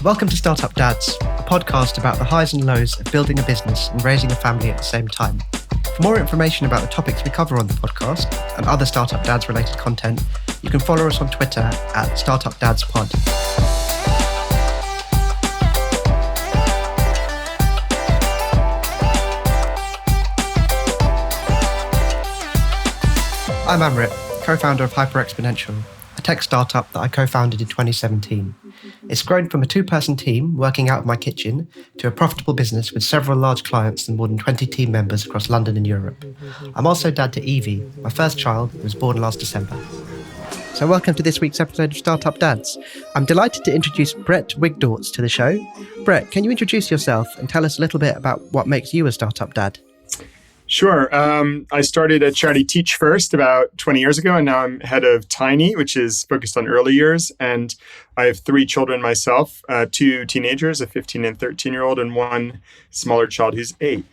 Welcome to Startup Dads, a podcast about the highs and lows of building a business and raising a family at the same time. For more information about the topics we cover on the podcast and other Startup Dads related content, you can follow us on Twitter at StartupDadsPod. I'm Amrit, co-founder of Hyperexponential, a tech startup that I co-founded in 2017. It's grown from a two-person team working out of my kitchen to a profitable business with several large clients and more than 20 team members across London and Europe. I'm also dad to Evie, my first child, who was born last December. So welcome to this week's episode of Startup Dads. I'm delighted to introduce Brett Wigdorts to the show. Brett, can you introduce yourself and tell us a little bit about what makes you a startup dad? Sure. I started a charity Teach First about 20 years ago, and now I'm head of Tiney, which is focused on early years. And I have three children myself, two teenagers, a 15 and 13-year-old, and one smaller child who's 8.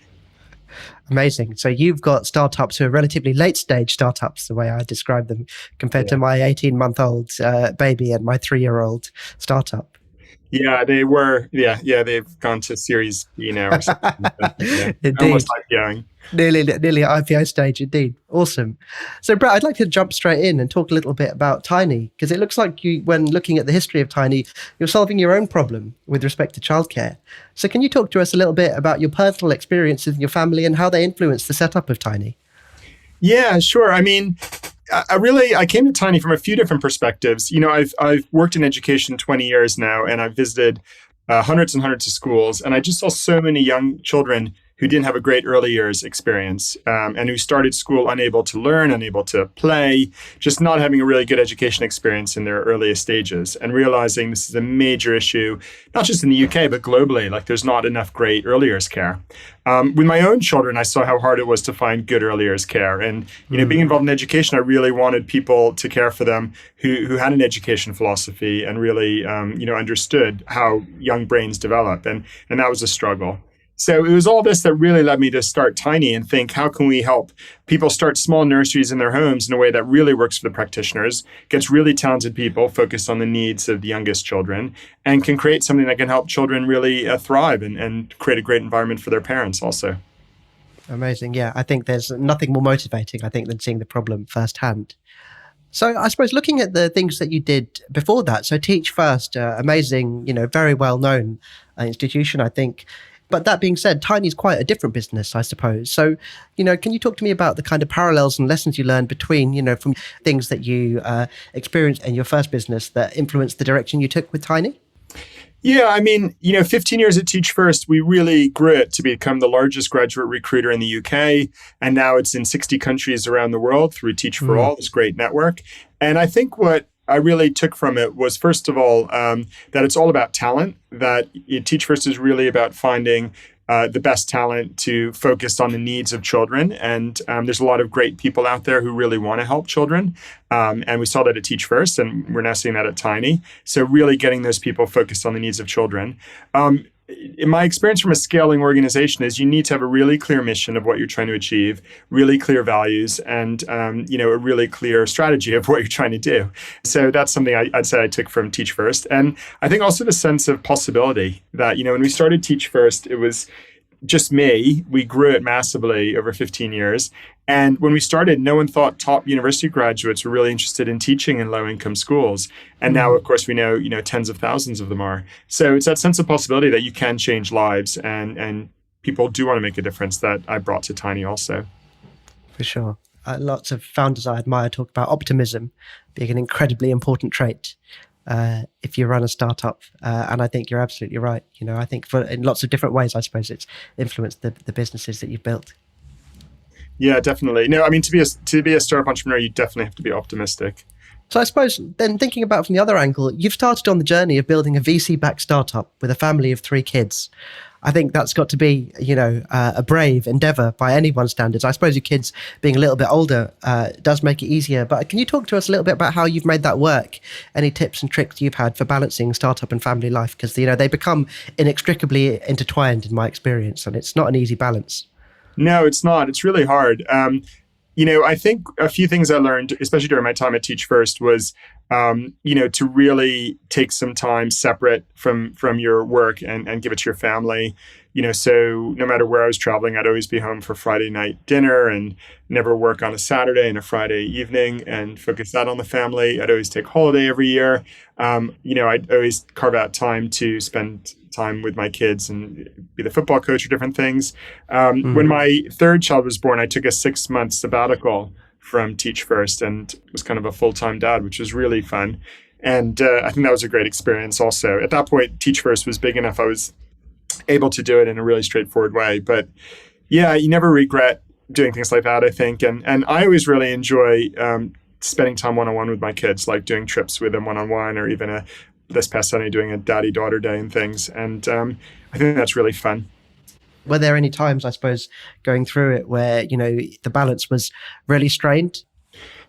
Amazing. So you've got startups who are relatively late stage startups, the way I describe them, compared to my 18-month-old baby and my 3-year-old startup. Yeah, they were. Yeah, they've gone to Series B now or something. Indeed. Almost IPOing. Nearly at IPO stage, indeed. Awesome. So, Brett, I'd like to jump straight in and talk a little bit about Tiney, because it looks like you, when looking at the history of Tiney, you're solving your own problem with respect to childcare. So can you talk to us a little bit about your personal experiences in your family and how they influenced the setup of Tiney? Yeah, sure. I mean, I came to Tiney from a few different perspectives. You know, I've worked in education 20 years now, and I've visited hundreds and hundreds of schools, and I just saw so many young children who didn't have a great early years experience and who started school unable to learn, unable to play, just not having a really good education experience in their earliest stages, and realizing this is a major issue, not just in the UK, but globally. Like, there's not enough great early years care. With my own children, I saw how hard it was to find good early years care. And, you know, being involved in education, I really wanted people to care for them who had an education philosophy and really, understood how young brains develop. And that was a struggle. So it was all this that really led me to start Tiney and think, how can we help people start small nurseries in their homes in a way that really works for the practitioners, gets really talented people focused on the needs of the youngest children, and can create something that can help children really thrive and create a great environment for their parents also. Amazing. Yeah, I think there's nothing more motivating, I think, than seeing the problem firsthand. So I suppose looking at the things that you did before that, so Teach First, amazing, very well-known institution, I think. But that being said, Tiney's quite a different business, I suppose. So, can you talk to me about the kind of parallels and lessons you learned between, from things that you experienced in your first business that influenced the direction you took with Tiney? Yeah, I mean, 15 years at Teach First, we really grew it to become the largest graduate recruiter in the UK. And now it's in 60 countries around the world through Teach for All, this great network. And I think what I really took from it was, first of all, that it's all about talent, that Teach First is really about finding the best talent to focus on the needs of children. And there's a lot of great people out there who really want to help children. And we saw that at Teach First, and we're now seeing that at Tiney. So really getting those people focused on the needs of children. In my experience from a scaling organization is you need to have a really clear mission of what you're trying to achieve, really clear values, and a really clear strategy of what you're trying to do. So that's something I'd say I took from Teach First. And I think also the sense of possibility that, when we started Teach First, it was just me. We grew it massively over 15 years. And when we started, no one thought top university graduates were really interested in teaching in low-income schools. And now, of course, we know, tens of thousands of them are. So it's that sense of possibility that you can change lives and people do want to make a difference that I brought to Tiney also. For sure. Lots of founders I admire talk about optimism being an incredibly important trait if you run a startup. And I think you're absolutely right. I think in lots of different ways, I suppose it's influenced the businesses that you've built. Yeah, definitely. No, I mean, to be a startup entrepreneur, you definitely have to be optimistic. So I suppose then thinking about from the other angle, you've started on the journey of building a VC-backed startup with a family of 3 kids. I think that's got to be, a brave endeavor by anyone's standards. I suppose your kids being a little bit older does make it easier. But can you talk to us a little bit about how you've made that work? Any tips and tricks you've had for balancing startup and family life? Because, they become inextricably intertwined in my experience, and it's not an easy balance. No, it's not. It's really hard. I think a few things I learned, especially during my time at Teach First, was, to really take some time separate from your work and give it to your family. So no matter where I was traveling, I'd always be home for Friday night dinner and never work on a Saturday and a Friday evening and focus that on the family. I'd always take holiday every year. I'd always carve out time to spend time with my kids and be the football coach or different things. When my third child was born, I took a 6-month sabbatical from Teach First and was kind of a full-time dad, which was really fun. And I think that was a great experience also. At that point, Teach First was big enough I was able to do it in a really straightforward way. But yeah, you never regret doing things like that, I think. And I always really enjoy spending time one-on-one with my kids, like doing trips with them one-on-one, or even this past Sunday doing a daddy-daughter day and things. And I think that's really fun. Were there any times, I suppose, going through it where, the balance was really strained?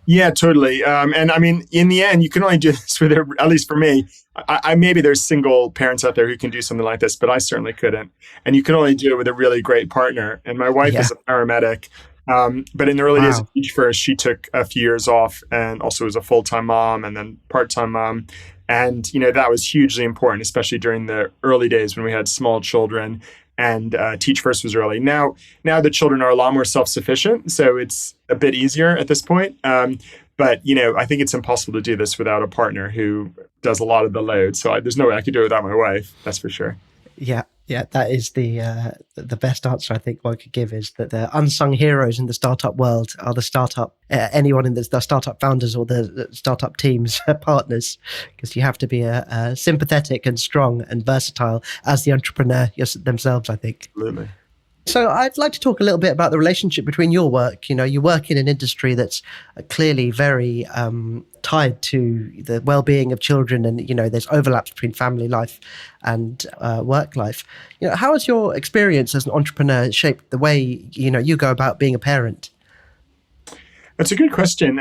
Yeah, totally. And I mean, in the end, you can only do this with, at least for me, I maybe there's single parents out there who can do something like this, but I certainly couldn't. And you can only do it with a really great partner. And my wife is a paramedic. But in the early days of Teach First, she took a few years off and also was a full-time mom and then part-time mom. And, that was hugely important, especially during the early days when we had small children. And Teach First was early. Now the children are a lot more self-sufficient, so it's a bit easier at this point. But I think it's impossible to do this without a partner who does a lot of the load. So there's no way I could do it without my wife. That's for sure. Yeah, that is the best answer I think one could give, is that the unsung heroes in the startup world are the anyone in the startup founders or the startup teams partners, because you have to be a sympathetic and strong and versatile as the entrepreneur themselves, I think. Absolutely. So I'd like to talk a little bit about the relationship between your work. You work in an industry that's clearly very tied to the well-being of children, and there's overlaps between family life and work life. How has your experience as an entrepreneur shaped the way you go about being a parent? That's a good question.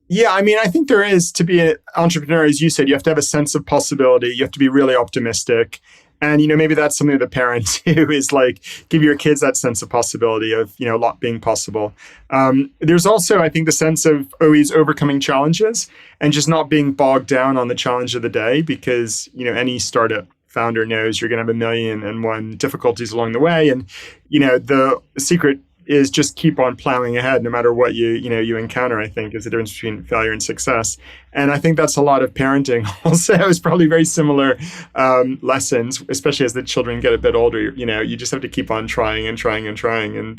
Yeah, I mean, I think there is, to be an entrepreneur, as you said, you have to have a sense of possibility. You have to be really optimistic. And, maybe that's something the parent who is like, give your kids that sense of possibility of, a lot being possible. There's also, I think, the sense of always overcoming challenges and just not being bogged down on the challenge of the day, because, any startup founder knows you're going to have 1,000,001 difficulties along the way. And, the secret is just keep on plowing ahead no matter what you encounter, I think, is the difference between failure and success. And I think that's a lot of parenting also. It's probably very similar lessons, especially as the children get a bit older. You just have to keep on trying and trying and trying, and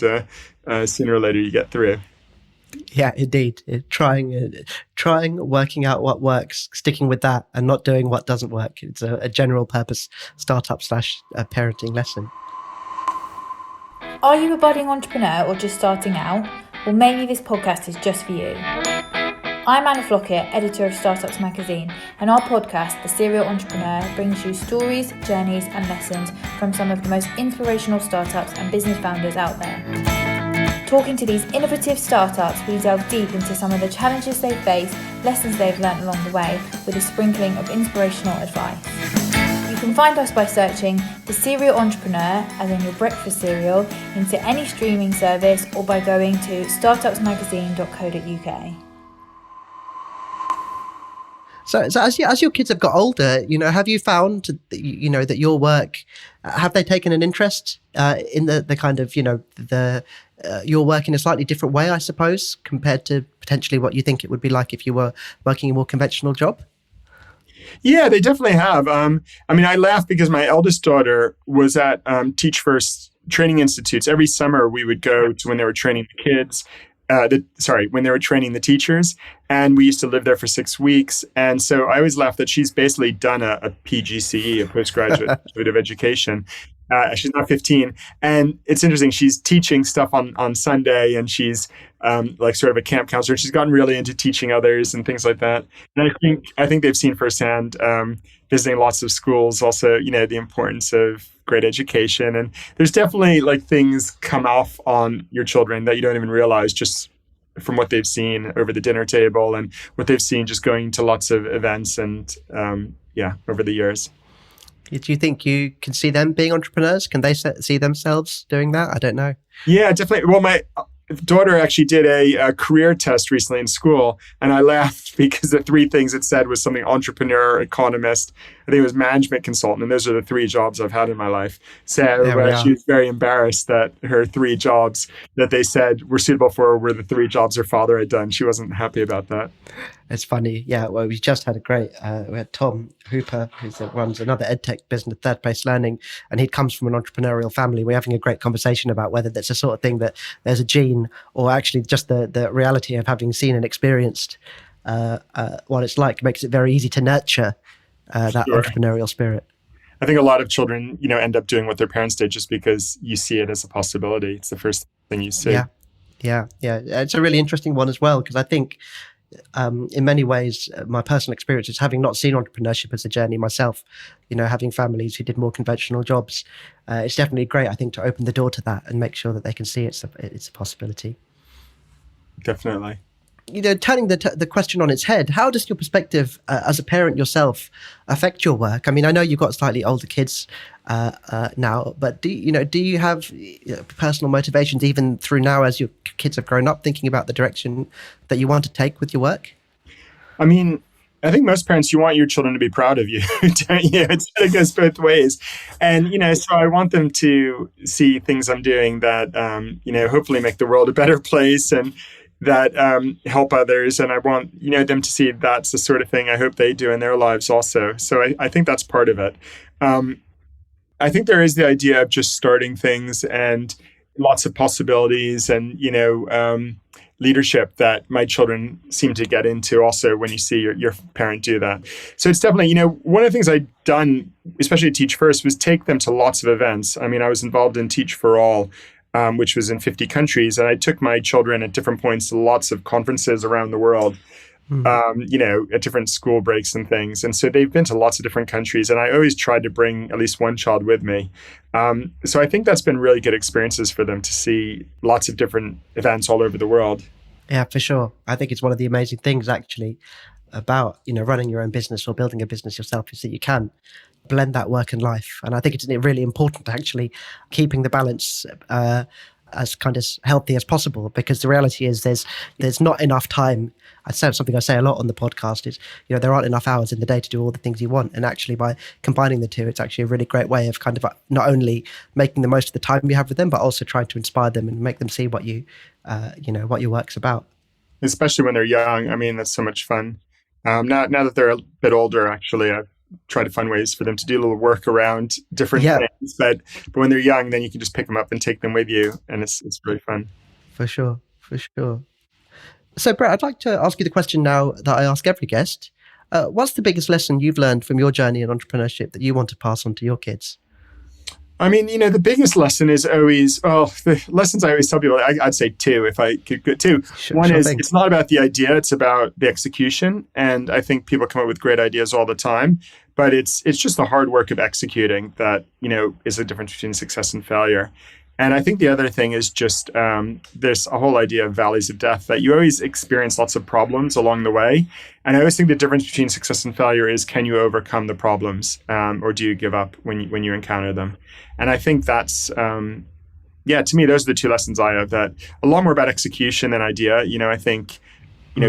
sooner or later you get through. Yeah, indeed. Trying, working out what works, sticking with that, and not doing what doesn't work. It's a general purpose startup / parenting lesson. Are you a budding entrepreneur or just starting out? Well, maybe this podcast is just for you. I'm Anna Flockett, editor of Startups Magazine, and our podcast, The Serial Entrepreneur, brings you stories, journeys, and lessons from some of the most inspirational startups and business founders out there. Talking to these innovative startups, we delve deep into some of the challenges they've faced, lessons they've learned along the way, with a sprinkling of inspirational advice. You can find us by searching The Serial Entrepreneur, as in your breakfast cereal, into any streaming service, or by going to startupsmagazine.co.uk. So as your kids have got older, have you found, that your work, have they taken an interest in the kind of, your work in a slightly different way, I suppose, compared to potentially what you think it would be like if you were working a more conventional job? Yeah, they definitely have. I laugh because my eldest daughter was at Teach First training institutes. Every summer we would go to when they were training the kids, when they were training the teachers. And we used to live there for 6 weeks. And so I always laugh that she's basically done a PGCE, a postgraduate of education. She's now 15. And it's interesting. She's teaching stuff on Sunday, and she's like sort of a camp counselor. She's gotten really into teaching others and things like that. And I think they've seen firsthand, visiting lots of schools, also, the importance of great education. And there's definitely like things come off on your children that you don't even realize just from what they've seen over the dinner table and what they've seen just going to lots of events and over the years. Do you think you can see them being entrepreneurs? Can they see themselves doing that? I don't know. Yeah, definitely. Well, daughter actually did a career test recently in school, and I laughed because the three things it said was something entrepreneur, economist, I think it was management consultant, and those are the three jobs I've had in my life. So she was very embarrassed that her three jobs that they said were suitable for her were the three jobs her father had done. She wasn't happy about that. It's funny. Yeah, well, we just had we had Tom Hooper, who runs another edtech business, Third Place Learning, and he comes from an entrepreneurial family. We're having a great conversation about whether that's the sort of thing that there's a gene or actually just the reality of having seen and experienced what it's like makes it very easy to nurture that entrepreneurial spirit. I think a lot of children, end up doing what their parents did just because you see it as a possibility. It's the first thing you see. Yeah. It's a really interesting one as well, because I think in many ways, my personal experience is having not seen entrepreneurship as a journey myself, having families who did more conventional jobs. It's definitely great, I think, to open the door to that and make sure that they can see it's a possibility. Definitely. Turning the question on its head, how does your perspective as a parent yourself affect your work? I mean, I know you've got slightly older kids now, but do you have personal motivations even through now as your kids have grown up, thinking about the direction that you want to take with your work? I mean, I think most parents, you want your children to be proud of you. It goes both ways. And, so I want them to see things I'm doing that, hopefully make the world a better place and that help others. And I want, them to see that's the sort of thing I hope they do in their lives also. So I think that's part of it. I think there is the idea of just starting things and lots of possibilities and, leadership that my children seem to get into also when you see your parent do that. So it's definitely, one of the things I've done, especially at Teach First, was take them to lots of events. I mean, I was involved in Teach for All, which was in 50 countries. And I took my children at different points to lots of conferences around the world, at different school breaks and things. And so they've been to lots of different countries. And I always tried to bring at least one child with me. So I think that's been really good experiences for them to see lots of different events all over the world. Yeah, for sure. I think it's one of the amazing things actually about, running your own business or building a business yourself is that you can blend that work and life. And I think it's really important actually keeping the balance as kind of healthy as possible, because the reality is there's not enough time. I say something I say a lot on the podcast is, there aren't enough hours in the day to do all the things you want. And actually by combining the two, it's actually a really great way of kind of not only making the most of the time you have with them, but also trying to inspire them and make them see what what your work's about. Especially when they're young. I mean, that's so much fun. Now that they're a bit older, actually, I've tried to find ways for them to do a little work around different things. But when they're young, then you can just pick them up and take them with you. And it's really fun. For sure. So, Brett, I'd like to ask you the question now that I ask every guest. What's the biggest lesson you've learned from your journey in entrepreneurship that you want to pass on to your kids? I mean, the biggest lesson is always, the lessons I always tell people, I'd say two, if I could get two. One is, it's not about the idea, it's about the execution. And I think people come up with great ideas all the time, but it's just the hard work of executing that, is the difference between success and failure. And I think the other thing is just there's a whole idea of valleys of death, that you always experience lots of problems along the way. And I always think the difference between success and failure is, can you overcome the problems or do you give up when you encounter them? And I think that's, to me, those are the two lessons I have, that a lot more about execution than idea. I think,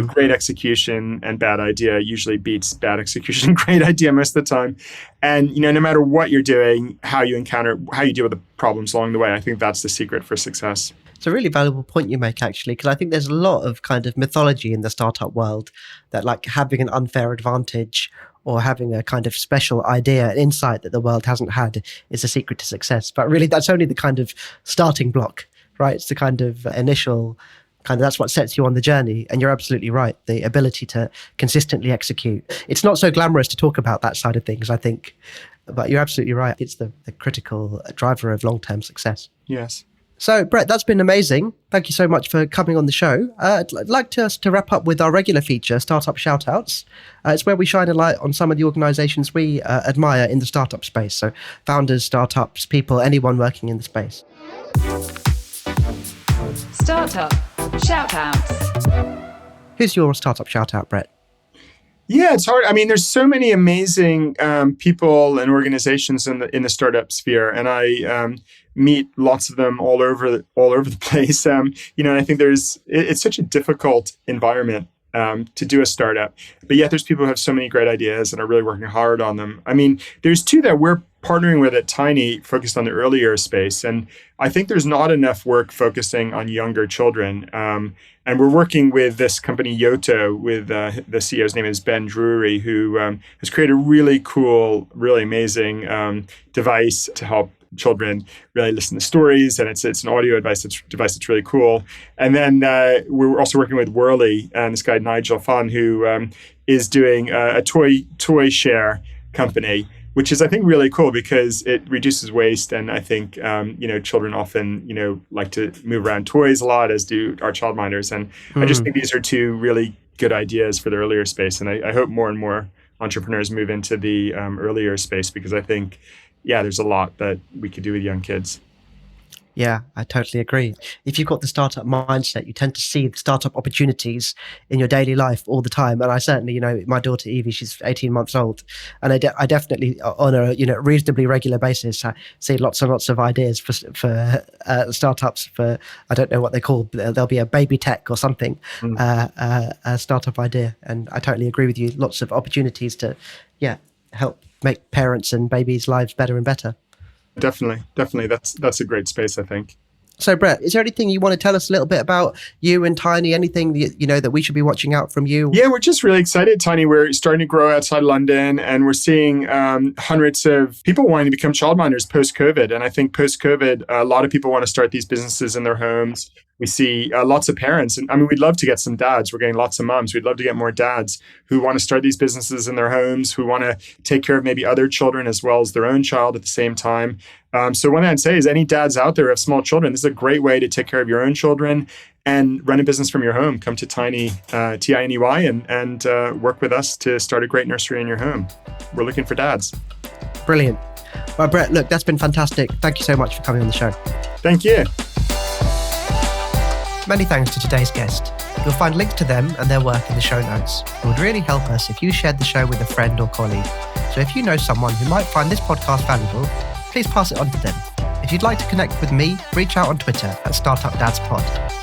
great execution and bad idea usually beats bad execution, great idea most of the time. And, no matter what you're doing, how you deal with the problems along the way, I think that's the secret for success. It's a really valuable point you make, actually, because I think there's a lot of kind of mythology in the startup world that like having an unfair advantage or having a kind of special idea, an insight that the world hasn't had is the secret to success. But really, that's only the kind of starting block, right? It's the kind of initial that's what sets you on the journey. And you're absolutely right. The ability to consistently execute. It's not so glamorous to talk about that side of things, I think, but you're absolutely right. It's the critical driver of long-term success. Yes. So, Brett, that's been amazing. Thank you so much for coming on the show. I'd like to wrap up with our regular feature, Startup Shoutouts. It's where we shine a light on some of the organizations we admire in the startup space. So founders, startups, people, anyone working in the space. Startup Shoutouts. Who's your startup shoutout, Brett? Yeah, it's hard. I mean, there's so many amazing people and organizations in the startup sphere, and I meet lots of them all over the place. I think it's such a difficult environment to do a startup, but yet there's people who have so many great ideas and are really working hard on them. I mean, there's two that we're partnering with at Tiney focused on the early years space. And I think there's not enough work focusing on younger children. And we're working with this company, Yoto, with the CEO's name is Ben Drury, who has created a really cool, really amazing device to help children really listen to stories, and it's an audio device that's really cool. And then we're also working with Whirly and this guy Nigel Fun, who is doing a toy share company, which is, I think, really cool because it reduces waste. And I think children often like to move around toys a lot, as do our childminders. And I just think these are two really good ideas for the earlier space. And I hope more and more entrepreneurs move into the earlier space, because I think there's a lot that we could do with young kids. Yeah, I totally agree. If you've got the startup mindset, you tend to see the startup opportunities in your daily life all the time. And I certainly, my daughter Evie, she's 18 months old, and I definitely, on a reasonably regular basis, I see lots and lots of ideas for startups. For, I don't know what they're called, but there'll be a baby tech or something, a startup idea. And I totally agree with you. Lots of opportunities to, help make parents and babies' lives better and better. Definitely. That's a great space, I think. So, Brett, is there anything you want to tell us a little bit about you and Tiney? Anything that we should be watching out from you? Yeah, we're just really excited, Tiney. We're starting to grow outside London, and we're seeing hundreds of people wanting to become childminders post-COVID. And I think post-COVID, a lot of people want to start these businesses in their homes. We see lots of parents, and I mean, we'd love to get some dads. We're getting lots of moms. We'd love to get more dads who want to start these businesses in their homes, who want to take care of maybe other children as well as their own child at the same time. So one thing I'd say is, any dads out there who have small children, this is a great way to take care of your own children and run a business from your home. Come to Tiney, Tiney, and work with us to start a great nursery in your home. We're looking for dads. Brilliant. Well, Brett, look, that's been fantastic. Thank you so much for coming on the show. Thank you. Many thanks to today's guest. You'll find links to them and their work in the show notes. It would really help us if you shared the show with a friend or colleague. So if you know someone who might find this podcast valuable, please pass it on to them. If you'd like to connect with me, reach out on Twitter at StartupDadsPod.